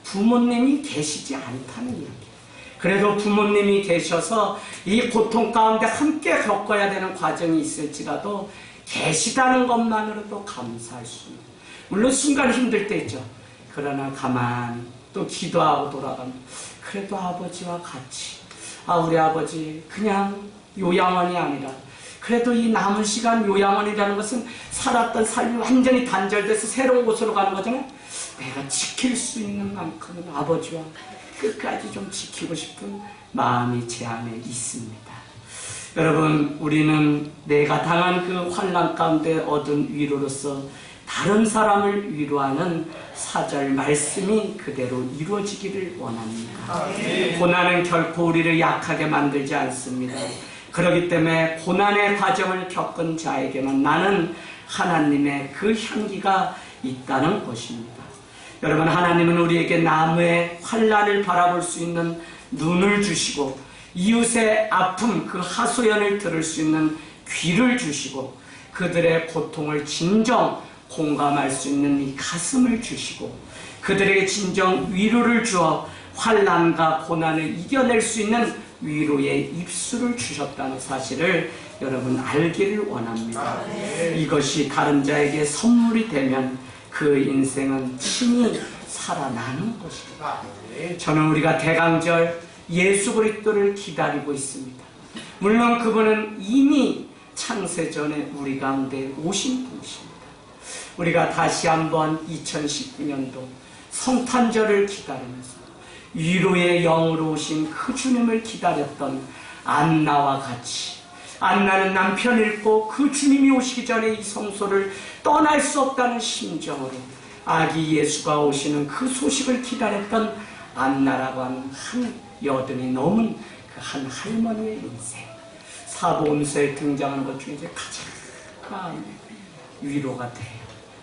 부모님이 계시지 않다는 이야기. 그래도 부모님이 계셔서 이 고통 가운데 함께 겪어야 되는 과정이 있을지라도 계시다는 것만으로도 감사할 수 있는, 물론 순간 힘들 때 있죠. 그러나 가만히 또 기도하고 돌아가면 그래도 아버지와 같이, 우리 아버지 그냥 요양원이 아니라 그래도 이 남은 시간 요양원이라는 것은 살았던 삶이 완전히 단절돼서 새로운 곳으로 가는 거잖아요. 내가 지킬 수 있는 만큼은 아버지와 끝까지 좀 지키고 싶은 마음이 제 안에 있습니다. 여러분, 우리는 내가 당한 그 환난 가운데 얻은 위로로서 다른 사람을 위로하는 사절 말씀이 그대로 이루어지기를 원합니다. 고난은 결코 우리를 약하게 만들지 않습니다. 그렇기 때문에 고난의 과정을 겪은 자에게는 나는 하나님의 그 향기가 있다는 것입니다. 여러분, 하나님은 우리에게 남의 환난을 바라볼 수 있는 눈을 주시고 이웃의 아픔, 그 하소연을 들을 수 있는 귀를 주시고 그들의 고통을 진정 공감할 수 있는 이 가슴을 주시고 그들에게 진정 위로를 주어 환난과 고난을 이겨낼 수 있는 위로의 입술을 주셨다는 사실을 여러분 알기를 원합니다. 이것이 다른 자에게 선물이 되면 그 인생은 친히 살아나는 것입니다. 저는 우리가 대강절 예수 그리스도를 기다리고 있습니다. 물론 그분은 이미 창세전에 우리 가운데 오신 분이십니다. 우리가 다시 한번 2019년도 성탄절을 기다리면서 위로의 영으로 오신 그 주님을 기다렸던 안나와 같이, 안나는 남편 잃고 그 주님이 오시기 전에 이 성소를 떠날 수 없다는 심정으로 아기 예수가 오시는 그 소식을 기다렸던 안나라고 하는 한 여든이 넘은 그 한 할머니의 인생, 사도온서에 등장하는 것 중에 가장 위로가 돼요.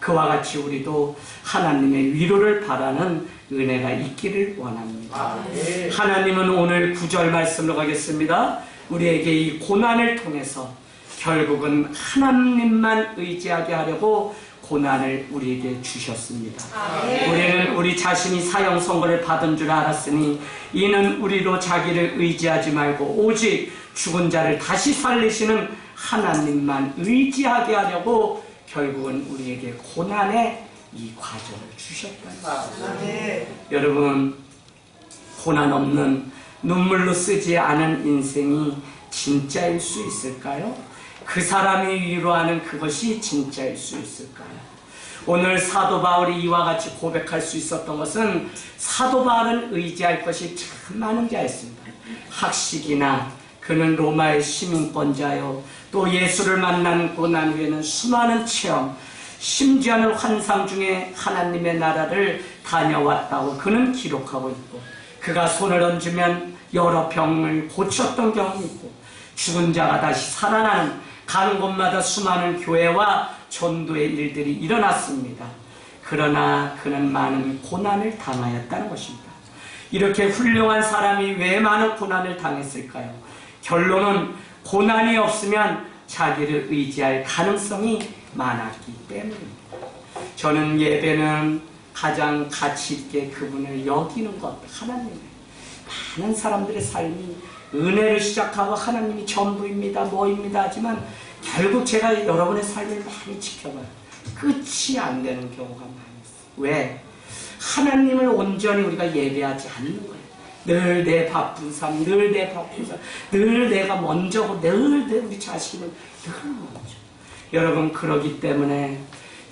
그와 같이 우리도 하나님의 위로를 바라는 은혜가 있기를 원합니다. 하나님은 오늘 9절 말씀으로 가겠습니다. 우리에게 이 고난을 통해서 결국은 하나님만 의지하게 하려고 고난을 우리에게 주셨습니다. 우리는 우리 자신이 사형 선고를 받은 줄 알았으니 이는 우리로 자기를 의지하지 말고 오직 죽은 자를 다시 살리시는 하나님만 의지하게 하려고 결국은 우리에게 고난의 이 과정을 주셨다는 것입니다. 여러분, 고난 없는 눈물로 쓰지 않은 인생이 진짜일 수 있을까요? 그 사람이 위로하는 그것이 진짜일 수 있을까요? 오늘 사도 바울이 이와 같이 고백할 수 있었던 것은 사도 바울은 의지할 것이 참 많은 자였습니다. 학식이나 그는 로마의 시민권자요, 또 예수를 만나고 난 후에는 수많은 체험, 심지어는 환상 중에 하나님의 나라를 다녀왔다고 그는 기록하고 있고, 그가 손을 얹으면 여러 병을 고쳤던 경험이 있고, 죽은 자가 다시 살아나는, 가는 곳마다 수많은 교회와 전도의 일들이 일어났습니다. 그러나 그는 많은 고난을 당하였다는 것입니다. 이렇게 훌륭한 사람이 왜 많은 고난을 당했을까요? 결론은 고난이 없으면 자기를 의지할 가능성이 많았기 때문입니다. 저는 예배는 가장 가치 있게 그분을 여기는 것, 하나님을. 많은 사람들의 삶이 은혜를 시작하고 하나님이 전부입니다, 뭐입니다 하지만 결국 제가 여러분의 삶을 많이 지켜봐요. 끝이 안 되는 경우가 많이 있어요. 왜? 하나님을 온전히 우리가 예배하지 않는 거예요. 늘 내 바쁜 삶, 늘 내 바쁜 삶, 늘 내가 먼저고, 늘 내 우리 자신을 늘 먼저. 여러분, 그러기 때문에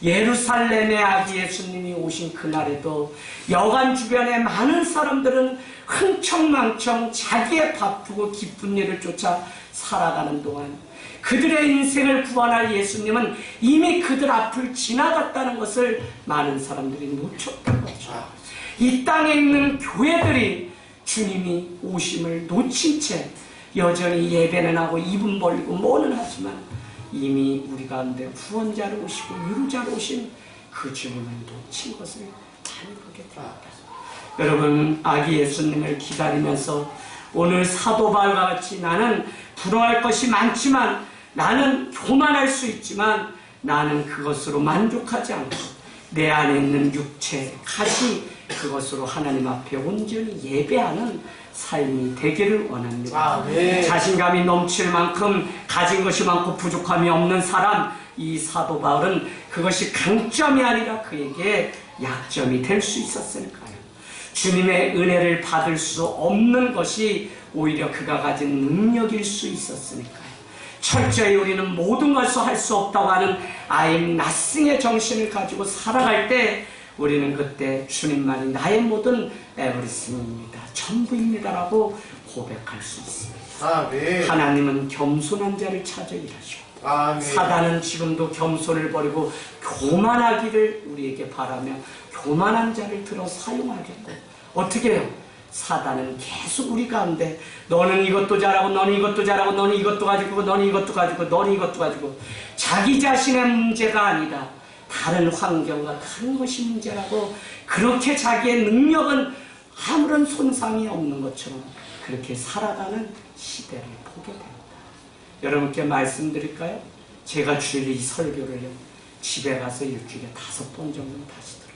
예루살렘에 아기 예수님이 오신 그날에도 여관 주변에 많은 사람들은 흥청망청 자기의 바쁘고 기쁜 일을 쫓아 살아가는 동안 그들의 인생을 구원할 예수님은 이미 그들 앞을 지나갔다는 것을 많은 사람들이 놓쳤던 거죠. 이 땅에 있는 교회들이 주님이 오심을 놓친 채 여전히 예배는 하고 입은 벌리고 뭐는 하지만 이미 우리 가운데 구원자로 오시고 위로자로 오신 그 주님을 놓친 것을 많이 보게 됩니다. 여러분, 아기 예수님을 기다리면서 오늘 사도 바울과 같이 나는 부러워할 것이 많지만, 나는 교만할 수 있지만 나는 그것으로 만족하지 않고 내 안에 있는 육체, 가시, 그것으로 하나님 앞에 온전히 예배하는 삶이 되기를 원합니다. 자신감이 넘칠 만큼 가진 것이 많고 부족함이 없는 사람, 이 사도 바울은 그것이 강점이 아니라 그에게 약점이 될 수 있었을까요? 주님의 은혜를 받을 수 없는 것이 오히려 그가 가진 능력일 수 있었으니까요. 철저히 우리는 모든 것을 할 수 없다고 하는 I'm nothing의 정신을 가지고 살아갈 때 우리는 그때 주님만이 나의 모든 everything입니다, 전부입니다라고 고백할 수 있습니다. 하나님은 겸손한 자를 찾아 일하시고, 사단은 지금도 겸손을 버리고 교만하기를 우리에게 바라며 교만한 자를 들어 사용하겠고, 어떻게 해요? 사단은 계속 우리 가운데 너는 이것도 잘하고 너는 이것도 잘하고 너는 이것도 가지고 너는 이것도 가지고 너는 이것도 가지고, 자기 자신의 문제가 아니라 다른 환경과 다른 것이 문제라고 그렇게 자기의 능력은 아무런 손상이 없는 것처럼 그렇게 살아가는 시대를 보게 됩니다. 여러분께 말씀드릴까요? 제가 주일 이 설교를요, 집에 가서 일주일에 5번 정도는 다시 들어요.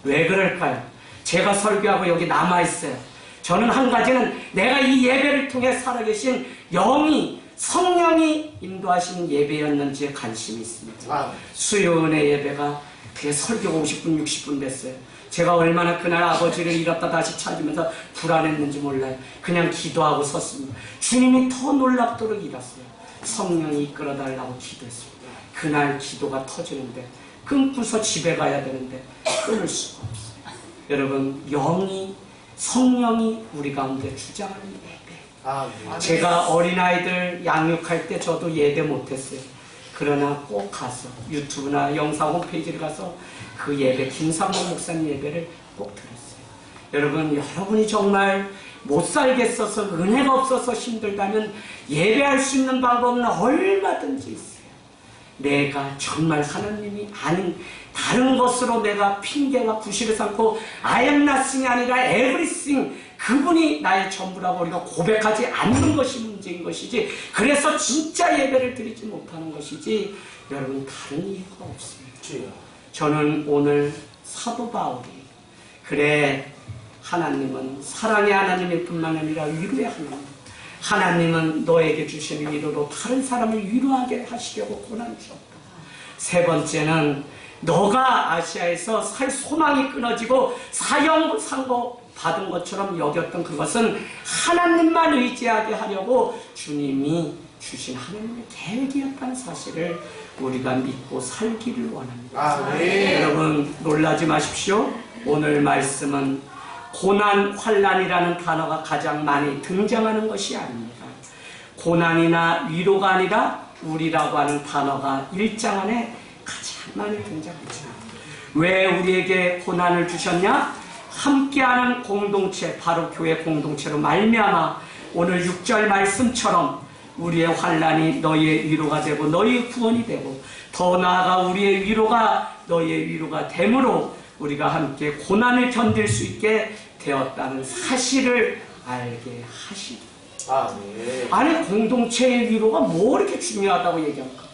왜 그럴까요? 제가 설교하고 여기 남아있어요. 저는 한 가지는 내가 이 예배를 통해 살아계신 영이, 성령이 인도하시는 예배였는지에 관심이 있습니다. 수요은혜 예배가 그게 설교가 50분, 60분 됐어요. 제가 얼마나 그날 아버지를 잃었다 다시 찾으면서 불안했는지 몰라요. 그냥 기도하고 섰습니다. 주님이 더 놀랍도록 일었어요. 성령이 이끌어달라고 기도했습니다. 그날 기도가 터지는데 끊고서 집에 가야 되는데 끊을 수가 없어요. 여러분, 영이, 성령이 우리 가운데 주장하는 예배. 제가 어린아이들 양육할 때 저도 예배 못했어요. 그러나 꼭 가서 유튜브나 영상 홈페이지를 가서 그 예배, 김상봉 목사님 예배를 꼭 들었어요. 여러분, 여러분이 정말 못 살겠어서 은혜가 없어서 힘들다면 예배할 수 있는 방법은 얼마든지 있어요. 내가 정말 하나님이 아닌 다른 것으로 내가 핑계와 구실을 삼고 I am nothing이 아니라 everything, 그분이 나의 전부라고 우리가 고백하지 않는 것이 문제인 것이지, 그래서 진짜 예배를 드리지 못하는 것이지 여러분 다른 이유가 없습니다. 저는 오늘 사도 바울이 그래 하나님은 사랑의 하나님일 뿐만 아니라 위로의 하나님, 하나님은 너에게 주시는 위로로 다른 사람을 위로하게 하시려고 고난을 주었다. 세 번째는 너가 아시아에서 살 소망이 끊어지고 사형 상고 받은 것처럼 여겼던 그것은 하나님만 의지하게 하려고 주님이 주신 하나님의 계획이었다는 사실을 우리가 믿고 살기를 원합니다. 네. 여러분 놀라지 마십시오. 오늘 말씀은 고난, 환난이라는 단어가 가장 많이 등장하는 것이 아닙니다. 고난이나 위로가 아니라 우리라고 하는 단어가 1장 안에 가장 많이 등장합니다. 왜 우리에게 고난을 주셨냐? 함께하는 공동체, 바로 교회 공동체로 말미암아 오늘 6절 말씀처럼 우리의 환난이 너희의 위로가 되고 너희의 구원이 되고 더 나아가 우리의 위로가 너희의 위로가 되므로 우리가 함께 고난을 견딜 수 있게 되었다는 사실을 알게 하시고, 네. 아니 공동체의 위로가 뭐 이렇게 중요하다고 얘기할까?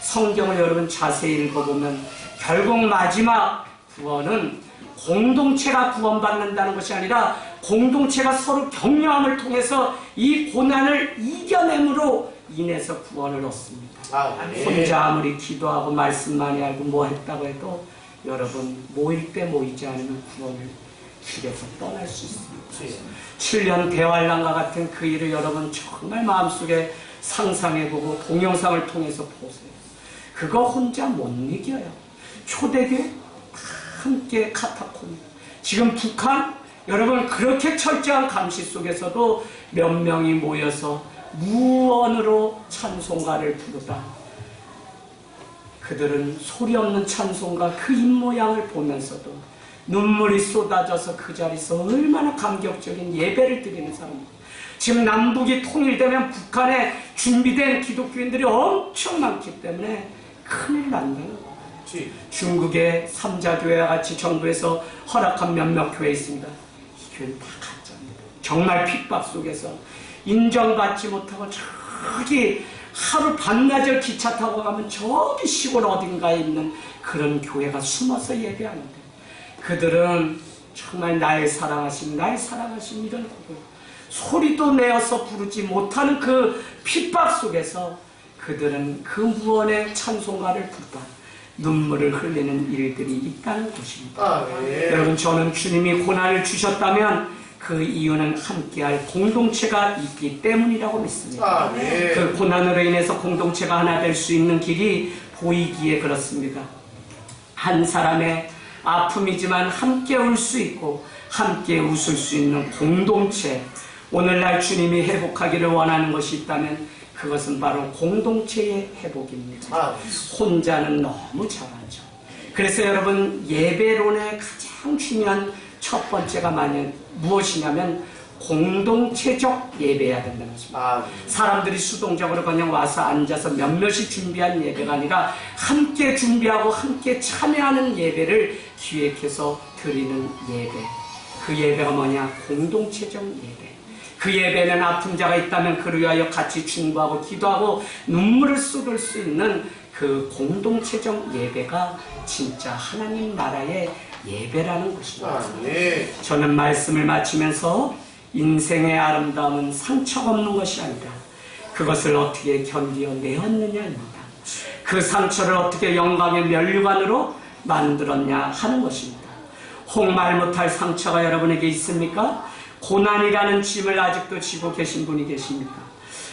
성경을 여러분 자세히 읽어보면 결국 마지막 구원은 공동체가 구원받는다는 것이 아니라 공동체가 서로 격려함을 통해서 이 고난을 이겨냄으로 인해서 구원을 얻습니다. 네. 혼자 아무리 기도하고 말씀 많이 알고 뭐 했다고 해도 여러분 모일 때 모이지 않으면 구원을 길에서 떠날 수 있습니다. 7년 대환란과 같은 그 일을 여러분 정말 마음속에 상상해보고 동영상을 통해서 보세요. 그거 혼자 못 이겨요. 초대교회 함께 카타콤, 지금 북한 여러분 그렇게 철저한 감시 속에서도 몇 명이 모여서 무언으로 찬송가를 부르다. 그들은 소리 없는 찬송가 그 입모양을 보면서도 눈물이 쏟아져서 그 자리에서 얼마나 감격적인 예배를 드리는 사람입니다. 지금 남북이 통일되면 북한에 준비된 기독교인들이 엄청 많기 때문에 큰일 난다는 거예요. 중국의 삼자교회와 같이 정부에서 허락한 몇몇 교회 있습니다. 이 교회는 다 가짜입니다. 정말 핍박 속에서 인정받지 못하고 저기 하루 반나절 기차 타고 가면 저기 시골 어딘가에 있는 그런 교회가 숨어서 예배하는데, 그들은 정말 나의 사랑하심 이런 곡을 소리도 내어서 부르지 못하는 그 핍박 속에서 그들은 그 무언의 찬송가를 부르다 눈물을 흘리는 일들이 있다는 것입니다. 네. 여러분 저는 주님이 고난을 주셨다면 그 이유는 함께할 공동체가 있기 때문이라고 믿습니다. 네. 그 고난으로 인해서 공동체가 하나 될 수 있는 길이 보이기에 그렇습니다. 한 사람의 아픔이지만 함께 울 수 있고 함께 웃을 수 있는 공동체, 오늘날 주님이 회복하기를 원하는 것이 있다면 그것은 바로 공동체의 회복입니다. 혼자는 너무 잘하죠. 그래서 여러분 예배론의 가장 중요한 첫 번째가 무엇이냐면 공동체적 예배해야 된다는 것입니다. 사람들이 수동적으로 그냥 와서 앉아서 몇몇이 준비한 예배가 아니라 함께 준비하고 함께 참여하는 예배를 기획해서 드리는 예배. 그 예배가 뭐냐? 공동체적 예배. 그 예배는 아픈 자가 있다면 그를 위하여 같이 중보하고 기도하고 눈물을 쏟을 수 있는 그 공동체적 예배가 진짜 하나님 나라의 예배라는 것입니다. 네. 저는 말씀을 마치면서 인생의 아름다움은 상처가 없는 것이 아니라 그것을 어떻게 견디어내었느냐입니다. 그 상처를 어떻게 영광의 면류관으로 만들었냐 하는 것입니다. 혹말 못할 상처가 여러분에게 있습니까? 고난이라는 짐을 아직도 지고 계신 분이 계십니까?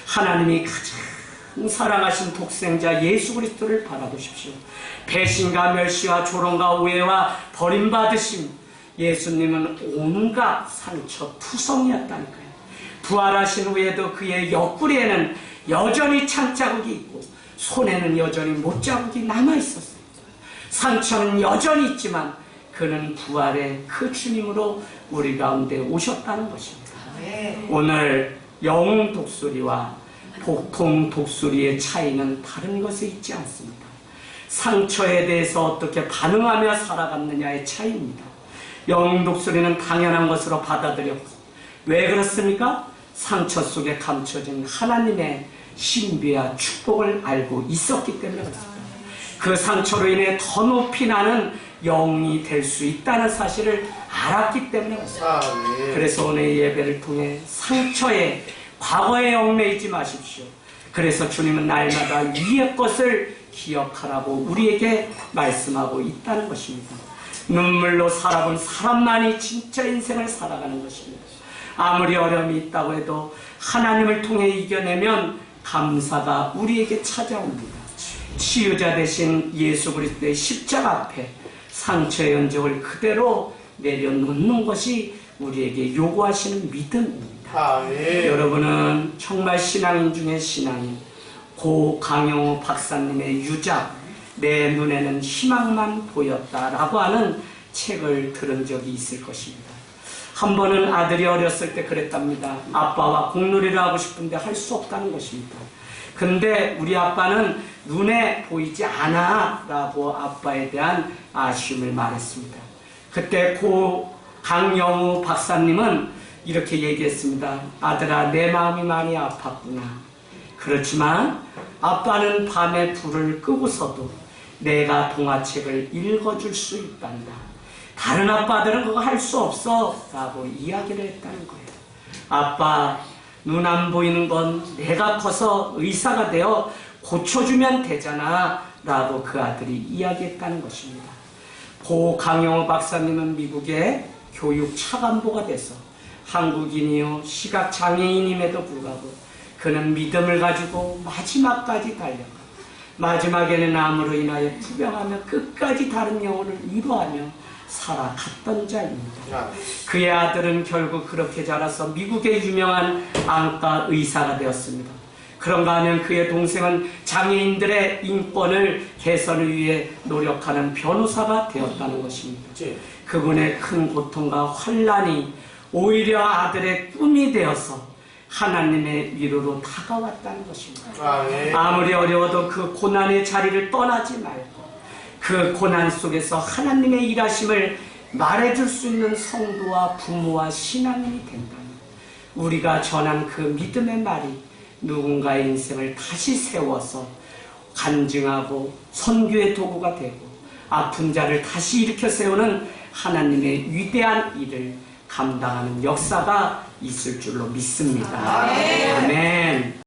하나님이 가장 사랑하신 독생자 예수 그리스도를 바라보십시오. 배신과 멸시와 조롱과 오해와 버림받으심, 예수님은 온갖 상처 투성이었다니까요. 부활하신 후에도 그의 옆구리에는 여전히 창자국이 있고 손에는 여전히 못자국이 남아있었어요. 상처는 여전히 있지만 그는 부활의 그 주님으로 우리 가운데 오셨다는 것입니다. 오늘 영웅 독수리와 보통 독수리의 차이는 다른 것에 있지 않습니다. 상처에 대해서 어떻게 반응하며 살아갔느냐의 차이입니다. 영웅 독수리는 당연한 것으로 받아들였고, 왜 그렇습니까? 상처 속에 감춰진 하나님의 신비와 축복을 알고 있었기 때문에 그렇습니다. 그 상처로 인해 더 높이 나는 영웅이 될 수 있다는 사실을 알았기 때문에 그렇습니다. 그래서 오늘 예배를 통해 상처에, 과거에 얽매이지 마십시오. 그래서 주님은 날마다 위의 것을 기억하라고 우리에게 말씀하고 있다는 것입니다. 눈물로 살아본 사람만이 진짜 인생을 살아가는 것입니다. 아무리 어려움이 있다고 해도 하나님을 통해 이겨내면 감사가 우리에게 찾아옵니다. 치유자 되신 예수 그리스도의 십자가 앞에 상처의 흔적을 그대로 내려놓는 것이 우리에게 요구하시는 믿음입니다. 여러분은 정말 신앙인 중에 신앙인 고 강영호 박사님의 유작 내 눈에는 희망만 보였다라고 하는 책을 들은 적이 있을 것입니다. 한 번은 아들이 어렸을 때 그랬답니다. 아빠와 공놀이를 하고 싶은데 할 수 없다는 것입니다. 근데 우리 아빠는 눈에 보이지 않아 라고 아빠에 대한 아쉬움을 말했습니다. 그때 고 강영우 박사님은 이렇게 얘기했습니다. 아들아, 내 마음이 많이 아팠구나. 그렇지만 아빠는 밤에 불을 끄고서도 내가 동화책을 읽어줄 수 있단다. 다른 아빠들은 그거 할 수 없어 라고 이야기를 했다는 거예요. 아빠, 눈 안 보이는 건 내가 커서 의사가 되어 고쳐주면 되잖아 라고 그 아들이 이야기했다는 것입니다. 고 강영호 박사님은 미국의 교육 차관보가 돼서 한국인이요 시각장애인임에도 불구하고 그는 믿음을 가지고 마지막까지 달려가 마지막에는 암으로 인하여 부병하며 끝까지 다른 영혼을 위로하며 살아갔던 자입니다. 그의 아들은 결국 그렇게 자라서 미국의 유명한 안과 의사가 되었습니다. 그런가 하면 그의 동생은 장애인들의 인권을 개선을 위해 노력하는 변호사가 되었다는 것입니다. 그분의 큰 고통과 환난이 오히려 아들의 꿈이 되어서 하나님의 위로로 다가왔다는 것입니다. 아무리 어려워도 그 고난의 자리를 떠나지 말고 그 고난 속에서 하나님의 일하심을 말해줄 수 있는 성도와 부모와 신앙인이 된다면 우리가 전한 그 믿음의 말이 누군가의 인생을 다시 세워서 간증하고 선교의 도구가 되고 아픈 자를 다시 일으켜 세우는 하나님의 위대한 일을 감당하는 역사가 있을 줄로 믿습니다. 아멘.